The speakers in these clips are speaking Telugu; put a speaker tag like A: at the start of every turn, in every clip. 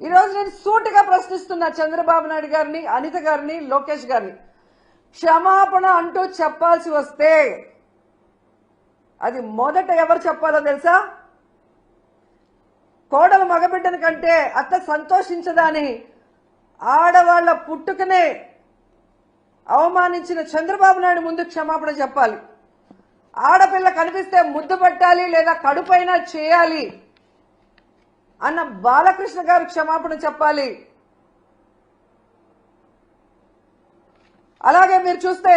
A: ఈ రోజు నేను సూటిగా ప్రశ్నిస్తున్నా చంద్రబాబు నాయుడు గారిని, అనిత గారిని, లోకేష్ గారిని. క్షమాపణ అంటూ చెప్పాల్సి వస్తే అది మొదట ఎవరు చెప్పాలో తెలుసా? కోడలు మగబిడ్డని కంటే అత్త సంతోషించదని ఆడవాళ్ల పుట్టుకనే అవమానించిన చంద్రబాబు నాయుడు ముందు క్షమాపణ చెప్పాలి. ఆడపిల్ల కనిపిస్తే ముద్దు పెట్టాలి లేదా కడుపైనా చేయాలి అన్న బాలకృష్ణ గారు క్షమాపణ చెప్పాలి. అలాగే మీరు చూస్తే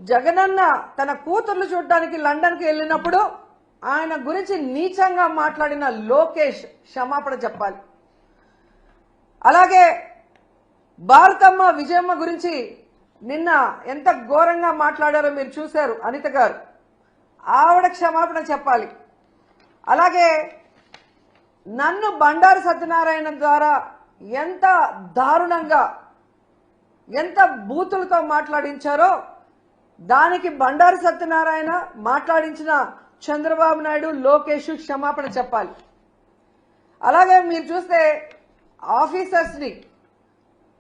A: జగనన్న తన కూతుర్లు చూడడానికి లండన్కి వెళ్ళినప్పుడు ఆయన గురించి నీచంగా మాట్లాడిన లోకేష్ క్షమాపణ చెప్పాలి. అలాగే భారతమ్మ విజయమ్మ గురించి నిన్న ఎంత ఘోరంగా మాట్లాడారో మీరు చూశారు అనిత గారు, ఆవిడ క్షమాపణ చెప్పాలి. అలాగే నన్ను బండారు సత్యనారాయణ ద్వారా ఎంత దారుణంగా ఎంత బూతులతో మాట్లాడించారో దానికి బండారు సత్యనారాయణ మాట్లాడించిన చంద్రబాబు నాయుడు, లోకేష్ క్షమాపణ చెప్పాలి. అలాగే మీరు చూస్తే ఆఫీసర్స్ని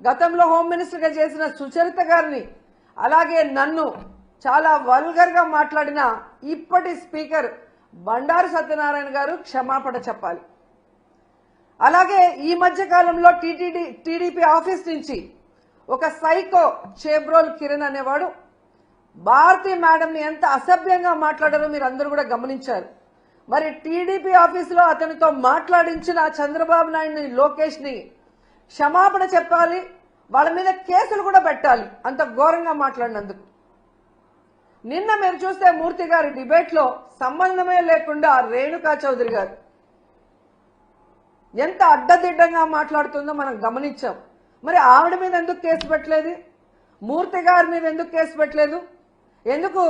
A: గతంలో హోమ్ మినిస్టర్గా చేసిన సుచరిత గారిని, అలాగే నన్ను చాలా వల్గర్గా మాట్లాడిన ఇప్పటి స్పీకర్ బండారు సత్యనారాయణ గారు క్షమాపణ చెప్పాలి. అలాగే ఈ మధ్య కాలంలో టీడీపీ ఆఫీస్ నుంచి ఒక సైకో చేబ్రోల్ కిరణ్ అనేవాడు భారతీ మేడంని ఎంత అసభ్యంగా మాట్లాడారో మీరు అందరూ కూడా గమనించారు. మరి టీడీపీ ఆఫీసులో అతనితో మాట్లాడించిన చంద్రబాబు నాయుడిని, లోకేష్ ని క్షమాపణ చెప్పాలి. వాళ్ళ మీద కేసులు కూడా పెట్టాలి అంత ఘోరంగా మాట్లాడినందుకు. నిన్న మీరు చూస్తే మూర్తి గారి డిబేట్ లో సంబంధమే లేకుండా రేణుకా చౌదరి గారు ఎంత అడ్డదిడ్డంగా మాట్లాడుతుందో మనం గమనించాం. మరి ఆవిడ మీద ఎందుకు కేసు పెట్టలేదు? మూర్తి గారి మీద ఎందుకు కేసు పెట్టలేదు? ఎందుకు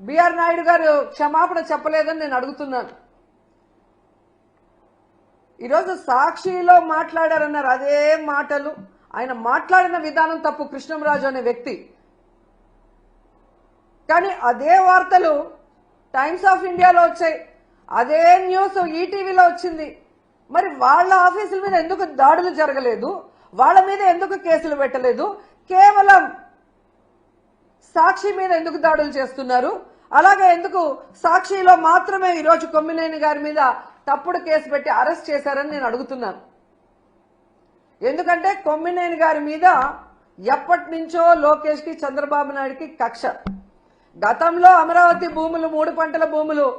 A: బిఆర్ నాయుడు గారు క్షమాపణ చెప్పలేదని నేను అడుగుతున్నాను. ఈరోజు సాక్షిలో మాట్లాడారన్నారు, అదే మాటలు ఆయన మాట్లాడిన విధానం తప్పు కృష్ణంరాజు అనే వ్యక్తి. కానీ అదే వార్తలు టైమ్స్ ఆఫ్ ఇండియాలో వచ్చాయి, అదే న్యూస్ ఈటీవీలో వచ్చింది. మరి వాళ్ళ ఆఫీసుల మీద ఎందుకు దాడులు జరగలేదు? వాళ్ళ మీద ఎందుకు కేసులు పెట్టలేదు? కేవలం సాక్షి మీద ఎందుకు దాడులు చేస్తున్నారు? అలాగే ఎందుకు సాక్షిలో మాత్రమే ఈరోజు కొమ్మినేని గారి మీద తప్పుడు కేసు పెట్టి అరెస్ట్ చేశారని నేను అడుగుతున్నాను. ఎందుకంటే కొమ్మినేని గారి మీద ఎప్పటి నుంచో లోకేష్ కి, చంద్రబాబు నాయుడుకి కక్ష. గతంలో అమరావతి భూములు, 3 పంటల భూములు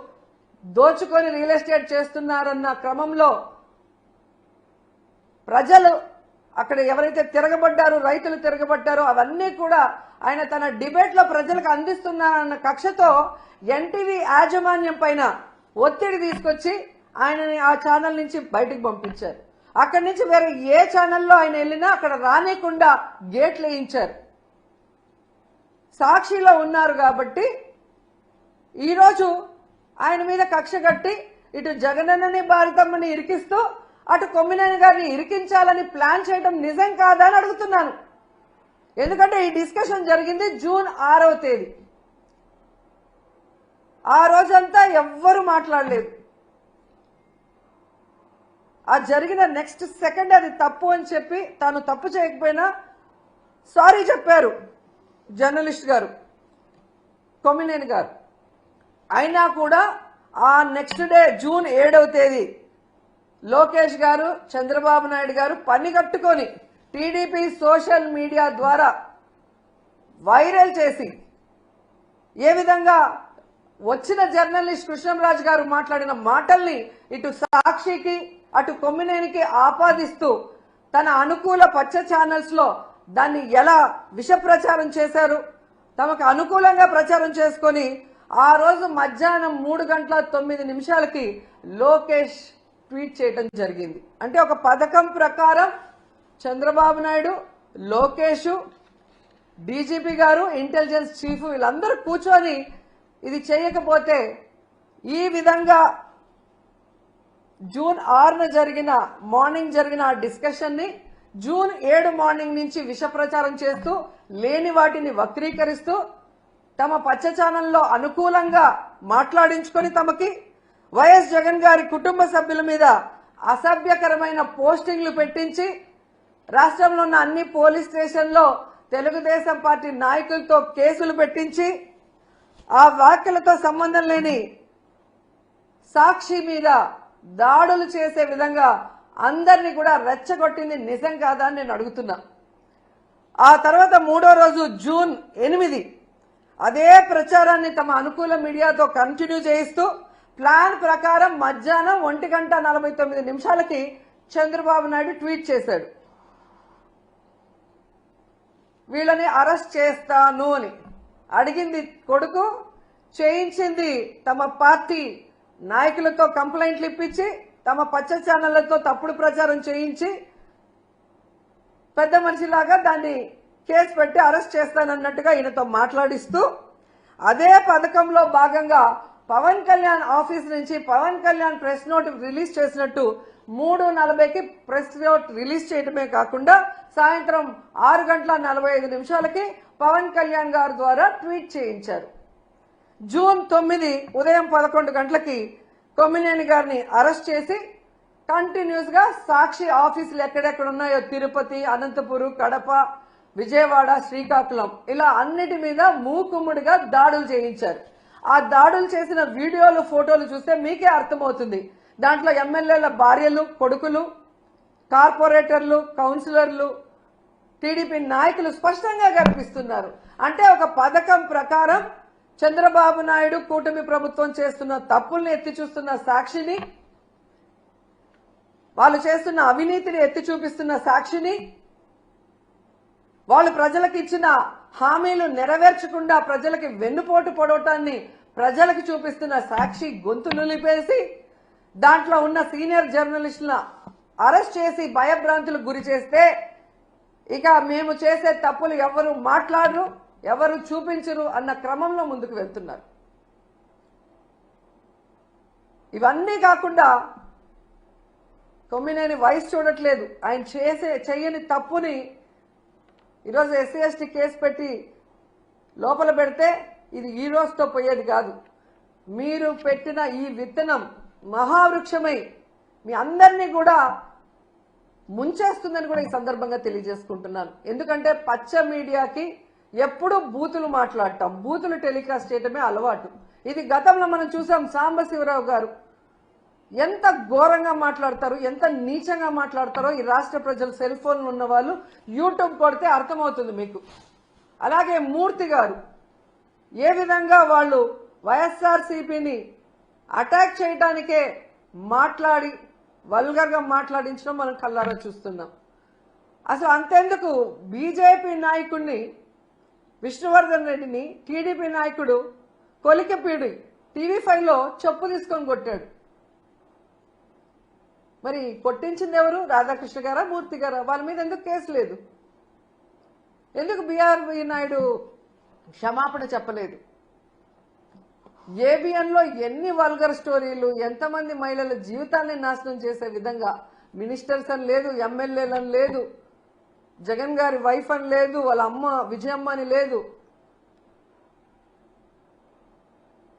A: దోచుకొని రియల్ ఎస్టేట్ చేస్తున్నారన్న క్రమంలో ప్రజలు అక్కడ ఎవరైతే తిరగబడ్డారో, రైతులు తిరగబడ్డారో అవన్నీ కూడా ఆయన తన డిబేట్ లో ప్రజలకు అందిస్తున్నారన్న కక్షతో ఎన్టీవీ యాజమాన్యం పైన ఒత్తిడి తీసుకొచ్చి ఆయనని ఆ ఛానల్ నుంచి బయటకు పంపించారు. అక్కడి నుంచి వేరే ఏ ఛానల్లో ఆయన వెళ్ళినా అక్కడ రానికుండా గేట్లు వేయించారు. సాక్షిలో ఉన్నారు కాబట్టి ఈరోజు ఆయన మీద కక్ష కట్టి ఇటు జగనన్నని, భారతమ్మని ఇరికిస్తూ అటు కొమ్మినేని గారిని ఇరికించాలని ప్లాన్ చేయడం నిజం కాదా అని అడుగుతున్నాను. ఎందుకంటే ఈ డిస్కషన్ జరిగింది జూన్ 6వ తేదీ. ఆ రోజంతా ఎవ్వరూ మాట్లాడలేదు. ఆ జరిగిన నెక్స్ట్ సెకండ్ అది తప్పు అని చెప్పి తాను తప్పు చేయకపోయినా సారీ చెప్పారు జర్నలిస్ట్ గారు, కొమ్మినేని గారు. అయినా కూడా ఆ నెక్స్ట్ డే జూన్ 7వ తేదీ లోకేష్ గారు, చంద్రబాబు నాయుడు గారు పని కట్టుకొని టీడీపీ సోషల్ మీడియా ద్వారా వైరల్ చేసి ఏ విధంగా వచ్చిన జర్నలిస్ట్ కృష్ణంరాజు గారు మాట్లాడిన మాటల్ని ఇటు సాక్షికి అటు కొమ్మినేనికి ఆపాదిస్తూ తన అనుకూల పచ్చ ఛానల్స్ లో దాన్ని ఎలా విష ప్రచారం చేశారు, తమకు అనుకూలంగా ప్రచారం చేసుకొని ఆ రోజు మధ్యాహ్నం 3:09 లోకేష్ ట్వీట్ చేయడం జరిగింది. అంటే ఒక పథకం ప్రకారం చంద్రబాబు నాయుడు, లోకేష్, డీజీపీ గారు, ఇంటెలిజెన్స్ చీఫ్ వీళ్ళందరూ కూర్చొని ఇది చేయకపోతే ఈ విధంగా జూన్ 6న మార్నింగ్ జరిగిన ఆ డిస్కషన్ ని జూన్ 7 మార్నింగ్ నుంచి విష ప్రచారం చేస్తూ లేని వాటిని వక్రీకరిస్తూ తమ పచ్చ ఛానల్లో అనుకూలంగా మాట్లాడించుకొని తమకి వైఎస్ జగన్ గారి కుటుంబ సభ్యుల మీద అసభ్యకరమైన పోస్టింగ్లు పెట్టించి రాష్ట్రంలో ఉన్న అన్ని పోలీస్ స్టేషన్లో తెలుగుదేశం పార్టీ నాయకులతో కేసులు పెట్టించి ఆ వ్యాఖ్యలతో సంబంధం లేని సాక్షి మీద దాడులు చేసే విధంగా అందరినీ కూడా రెచ్చగొట్టింది నిజం కాదా అని నేను అడుగుతున్నా. ఆ తర్వాత 3వ రోజు జూన్ 8 అదే ప్రచారాన్ని తమ అనుకూల మీడియాతో కంటిన్యూ చేయిస్తూ ప్లాన్ ప్రకారం మధ్యాహ్నం 1:49 చంద్రబాబు నాయుడు ట్వీట్ చేశాడు, వీళ్ళని అరెస్ట్ చేస్తాను అని. అడిగింది కొడుకు, చేయించింది తమ పార్టీ నాయకులతో కంప్లైంట్లు ఇప్పించి తమ పచ్చ ఛానళ్లతో తప్పుడు ప్రచారం చేయించి పెద్ద మనిషిలాగా దాన్ని కేసు పెట్టి అరెస్ట్ చేస్తానన్నట్టుగా ఈయనతో మాట్లాడిస్తూ అదే పథకంలో భాగంగా పవన్ కళ్యాణ్ ఆఫీస్ నుంచి Pawan Kalyan press note release చేసినట్టు 3:40కి ప్రెస్ నోట్ రిలీజ్ చేయడమే కాకుండా సాయంత్రం 6:45 పవన్ కళ్యాణ్ గారి ద్వారా ట్వీట్ చేయించారు. జూన్ 9 ఉదయం 11 గంటలకి కొమ్మినేని గారిని అరెస్ట్ చేసి కంటిన్యూస్ గా సాక్షి ఆఫీసులు ఎక్కడెక్కడ ఉన్నాయో తిరుపతి, అనంతపురం, కడప, విజయవాడ, శ్రీకాకుళం ఇలా అన్నిటి మీద మూకుమ్ముడిగా దాడులు చేయించారు. ఆ దాడులు చేసిన వీడియోలు, ఫోటోలు చూస్తే మీకే అర్థమవుతుంది. దాంట్లో ఎమ్మెల్యేల భార్యలు, కొడుకులు, కార్పొరేటర్లు, కౌన్సిలర్లు, టీడీపీ నాయకులు స్పష్టంగా కనిపిస్తున్నారు. అంటే ఒక పథకం ప్రకారం చంద్రబాబు నాయుడు కూటమి ప్రభుత్వం చేస్తున్న తప్పుల్ని ఎత్తి చూస్తున్న సాక్షిని, వాళ్ళు చేస్తున్న అవినీతిని ఎత్తి చూపిస్తున్న సాక్షిని, వాళ్ళు ప్రజలకు ఇచ్చిన హామీలు నెరవేర్చకుండా ప్రజలకి వెన్నుపోటు పొడవటాన్ని ప్రజలకు చూపిస్తున్న సాక్షి గొంతు నులిపేసి దాంట్లో ఉన్న సీనియర్ జర్నలిస్టుల అరెస్ట్ చేసి భయభ్రాంతులకు గురి చేస్తే ఇక మేము చేసే తప్పులు ఎవరు మాట్లాడరు, ఎవరు చూపించరు అన్న క్రమంలో ముందుకు వెళ్తున్నారు. ఇవన్నీ కాకుండా కొమ్మినేని వయసు చూడట్లేదు, ఆయన చెయ్యని తప్పుని ఈరోజు ఎస్సీ ఎస్టీ కేసు పెట్టి లోపల పెడితే ఇది ఈ రోజుతో పోయేది కాదు. మీరు పెట్టిన ఈ విత్తనం మహావృక్షమై మీ అందరినీ కూడా ముంచేస్తుందని కూడా ఈ సందర్భంగా తెలియజేసుకుంటున్నాను. ఎందుకంటే పచ్చ మీడియాకి ఎప్పుడూ బూతులు మాట్లాడటం, బూతులు టెలికాస్ట్ చేయడమే అలవాటు. ఇది గతంలో మనం చూసాం. సాంబశివరావు గారు ఎంత ఘోరంగా మాట్లాడతారు, ఎంత నీచంగా మాట్లాడతారో ఈ రాష్ట్ర ప్రజలు సెల్ ఫోన్లు ఉన్న వాళ్ళు యూట్యూబ్ కొడితే అర్థమవుతుంది మీకు. అలాగే మూర్తి గారు ఏ విధంగా వాళ్ళు వైఎస్ఆర్సీపీని అటాక్ చేయడానికే మాట్లాడి వల్గర్గా మాట్లాడించడం మనం కళ్ళారా చూస్తున్నాం. అసలు అంతెందుకు బీజేపీ నాయకుడిని విష్ణువర్ధన్ రెడ్డిని టీడీపీ నాయకుడు కొలికపీడి TV5లో చెప్పు తీసుకొని కొట్టాడు. మరి కొట్టించింది ఎవరు? రాధాకృష్ణ గారా, మూర్తి గారా? వాళ్ళ మీద ఎందుకు కేసు లేదు? ఎందుకు బీఆర్వీ నాయుడు క్షమాపణ చెప్పలేదు? ఏబిఎన్లో ఎన్ని వల్గర్ స్టోరీలు, ఎంతమంది మహిళల జీవితాన్ని నాశనం చేసే విధంగా మినిస్టర్స్ అని లేదు, ఎమ్మెల్యేలని లేదు, జగన్ గారి వైఫ్ అని లేదు, వాళ్ళ అమ్మ విజయమ్మ అని లేదు.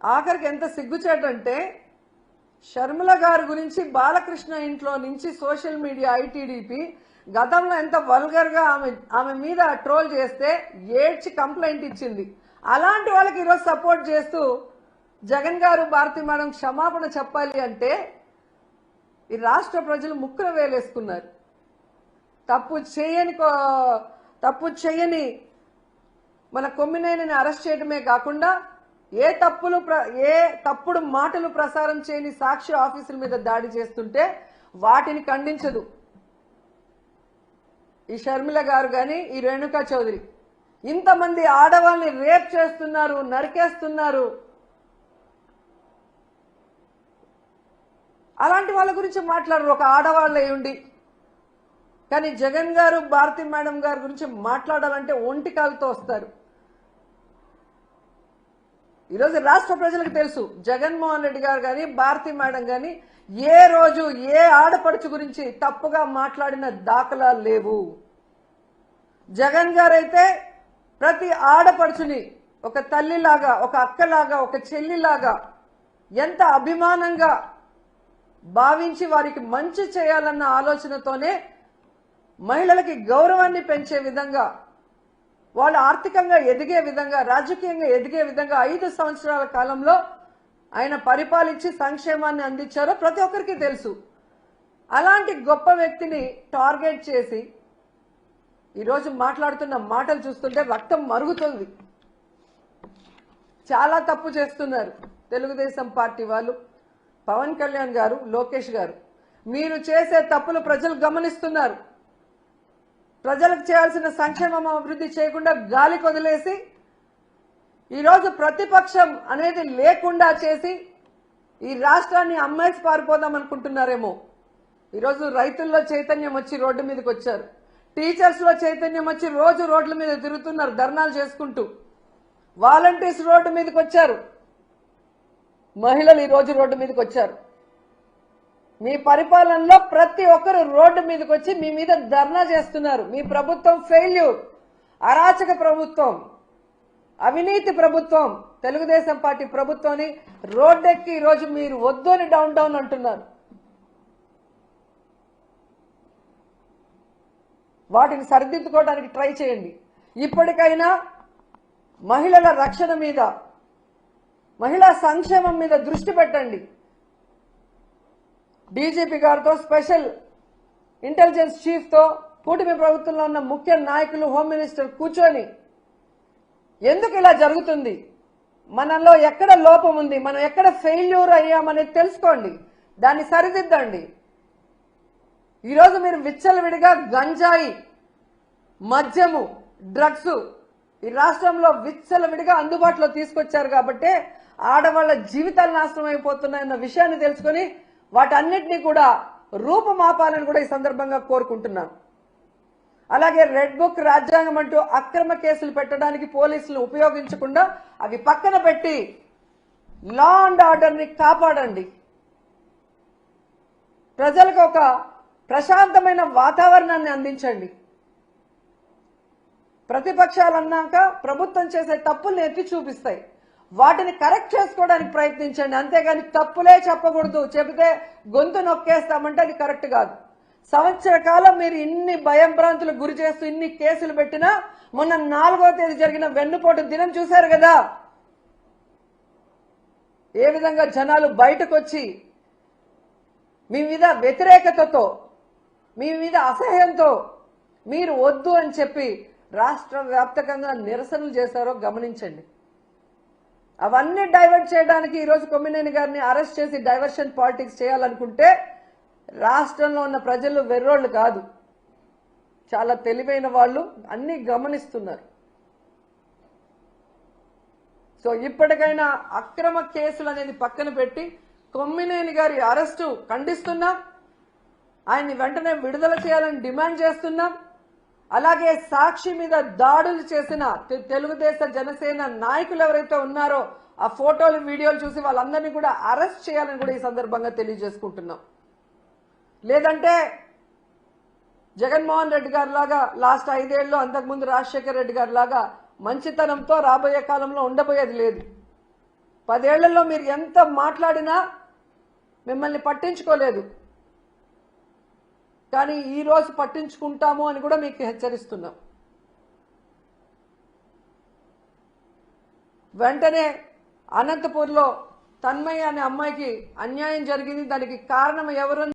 A: ఆఖరికి ఎంత సిగ్గుచేటంటే షర్మిల గారి గురించి బాలకృష్ణ ఇంట్లో నుంచి సోషల్ మీడియా ఐటీడీపీ గతంలో ఎంత వల్గర్గా ఆమె మీద ట్రోల్ చేస్తే ఏడ్చి కంప్లైంట్ ఇచ్చింది. అలాంటి వాళ్ళకి ఈరోజు సపోర్ట్ చేస్తూ జగన్ గారు, భారతి మేడం క్షమాపణ చెప్పాలి అంటే ఈ రాష్ట్ర ప్రజలు ముక్కున వేలేసుకున్నారు. తప్పు చేయని మన కొమ్మినేనిని అరెస్ట్ చేయడమే కాకుండా ఏ తప్పుడు మాటలు ప్రసారం చేయని సాక్షి ఆఫీసుల మీద దాడి చేస్తుంటే వాటిని ఖండించదు ఈ షర్మిల గారు కానీ ఈ రేణుకా చౌదరి. ఇంతమంది ఆడవాళ్ళని రేప్ చేస్తున్నారు, నరికేస్తున్నారు. అలాంటి వాళ్ళ గురించి మాట్లాడరు ఒక ఆడవాళ్ళే ఉండి. కానీ జగన్ గారు, భారతి మేడం గారి గురించి మాట్లాడాలంటే ఒంటికాలతో వస్తారు. ఈరోజు రాష్ట్ర ప్రజలకు తెలుసు జగన్మోహన్ రెడ్డి గారు కానీ, భారతి మేడం కానీ ఏ రోజు ఏ ఆడపడుచు గురించి తప్పుగా మాట్లాడిన దాఖలాలు లేవు. జగన్ గారైతే ప్రతి ఆడపడుచుని ఒక తల్లిలాగా, ఒక అక్కలాగా, ఒక చెల్లిలాగా ఎంత అభిమానంగా భావించి వారికి మంచి చేయాలన్న ఆలోచనతోనే మహిళలకి గౌరవాన్ని పెంచే విధంగా, వాళ్ళు ఆర్థికంగా ఎదిగే విధంగా, రాజకీయంగా ఎదిగే విధంగా 5 సంవత్సరాల కాలంలో ఆయన పరిపాలించి సంక్షేమాన్ని అందించారో ప్రతి ఒక్కరికి తెలుసు. అలాంటి గొప్ప వ్యక్తిని టార్గెట్ చేసి ఈరోజు మాట్లాడుతున్న మాటలు చూస్తుంటే రక్తం మరుగుతుంది. చాలా తప్పు చేస్తున్నారు తెలుగుదేశం పార్టీ వాళ్ళు, పవన్ కళ్యాణ్ గారు, లోకేష్ గారు. మీరు చేసే తప్పులు ప్రజలు గమనిస్తున్నారు. ప్రజలకు చేయాల్సిన సంక్షేమం అభివృద్ధి చేయకుండా గాలికి వదిలేసి ఈరోజు ప్రతిపక్షం అనేది లేకుండా చేసి ఈ రాష్ట్రాన్ని అమ్మేసి పారిపోదాం అనుకుంటున్నారేమో. ఈరోజు రైతుల్లో చైతన్యం వచ్చి రోడ్డు మీదకి వచ్చారు. టీచర్స్ లో చైతన్యం వచ్చి రోజు రోడ్ల మీద తిరుగుతున్నారు ధర్నాలు చేసుకుంటూ. వాలంటీర్స్ రోడ్డు మీదకి వచ్చారు. మహిళలు ఈ రోజు రోడ్డు మీదకి వచ్చారు. మీ పరిపాలనలో ప్రతి ఒక్కరు రోడ్డు మీదకి వచ్చి మీ మీద ధర్నా చేస్తున్నారు. మీ ప్రభుత్వం ఫెయిల్యూర్, అరాచక ప్రభుత్వం, అవినీతి ప్రభుత్వం, తెలుగుదేశం పార్టీ ప్రభుత్వాన్ని రోడ్డెక్కి ఈరోజు మీరు వద్దు అని డౌన్ డౌన్ అంటున్నారు. వాటిని సరిదిద్దుకోవడానికి ట్రై చేయండి. ఇప్పటికైనా మహిళల రక్షణ మీద, మహిళా సంక్షేమం మీద దృష్టి పెట్టండి. డీజీపీ గారితో, స్పెషల్ ఇంటెలిజెన్స్ చీఫ్ తో, కూటమి ప్రభుత్వంలో ఉన్న ముఖ్య నాయకులు, హోమ్ మినిస్టర్ కూర్చొని ఎందుకు ఇలా జరుగుతుంది, మనలో ఎక్కడ లోపం ఉంది, మనం ఎక్కడ ఫెయిల్యూర్ అయ్యామనేది తెలుసుకోండి, దాన్ని సరిదిద్దండి. ఈరోజు మీరు విచ్చలవిడిగా గంజాయి, మద్యము, డ్రగ్స్ ఈ రాష్ట్రంలో విచ్చలవిడిగా అందుబాటులో తీసుకొచ్చారు కాబట్టి ఆడవాళ్ల జీవితాలు నాశనం అయిపోతున్నాయన్న విషయాన్ని తెలుసుకొని వాటన్నిటినీ కూడా రూపుమాపాలని కూడా ఈ సందర్భంగా కోరుకుంటున్నాను. అలాగే రెడ్ బుక్, రాజ్యాంగం అంటూ అక్రమ కేసులు పెట్టడానికి పోలీసులు ఉపయోగించకుండా అవి పక్కన పెట్టి లా అండ్ ఆర్డర్ ని కాపాడండి. ప్రజలకు ఒక ప్రశాంతమైన వాతావరణాన్ని అందించండి. ప్రతిపక్షాలు అన్నాక ప్రభుత్వం చేసే తప్పుల్ని ఎత్తి చూపిస్తాయి, వాటిని కరెక్ట్ చేసుకోవడానికి ప్రయత్నించండి. అంతేగాని తప్పులే చెప్పకూడదు, చెబితే గొంతు నొక్కేస్తామంటే అది కరెక్ట్ కాదు. సంవత్సర కాలం మీరు ఇన్ని భయంభ్రాంతులకు గురి చేస్తూ ఇన్ని కేసులు పెట్టినా మొన్న 4వ తేదీ జరిగిన వెన్నుపోటు దినం చూశారు కదా, ఏ విధంగా జనాలు బయటకు వచ్చి మీ మీద వ్యతిరేకతతో, మీ మీద అసహ్యంతో మీరు వద్దు అని చెప్పి రాష్ట్ర వ్యాప్తంగా నిరసనలు చేశారో గమనించండి. అవన్నీ డైవర్ట్ చేయడానికి ఈరోజు కొమ్మినేని గారిని అరెస్ట్ చేసి డైవర్షన్ పాలిటిక్స్ చేయాలనుకుంటే రాష్ట్రంలో ఉన్న ప్రజలు వెర్రోళ్ళు కాదు, చాలా తెలివైన వాళ్ళు, అన్ని గమనిస్తున్నారు. సో ఇప్పటికైనా అక్రమ కేసులు అనేది పక్కన పెట్టి కొమ్మినేని గారి అరెస్టు ఖండిస్తున్నాం, ఆయన్ని వెంటనే విడుదల చేయాలని డిమాండ్ చేస్తున్నాం. అలాగే సాక్షి మీద దాడులు చేసిన తెలుగుదేశ జనసేన నాయకులు ఎవరైతే ఉన్నారో ఆ ఫోటోలు, వీడియోలు చూసి వాళ్ళందరినీ కూడా అరెస్ట్ చేయాలని కూడా ఈ సందర్భంగా తెలియజేసుకుంటున్నాం. లేదంటే జగన్మోహన్ రెడ్డి గారి లాగా లాస్ట్ 5 ఏళ్లలో, అంతకుముందు రాజశేఖర రెడ్డి గారి లాగా మంచితనంతో రాబోయే కాలంలో ఉండబోయేది లేదు. 10 ఏళ్లలో మీరు ఎంత మాట్లాడినా మిమ్మల్ని పట్టించుకోలేదు, కానీ ఈ రోజు పట్టించుకుంటాము అని కూడా మీకు హెచ్చరిస్తున్నాం. వెంటనే అనంతపూర్లో తన్మయ్య అనే అమ్మాయికి అన్యాయం జరిగింది, దానికి కారణం ఎవరు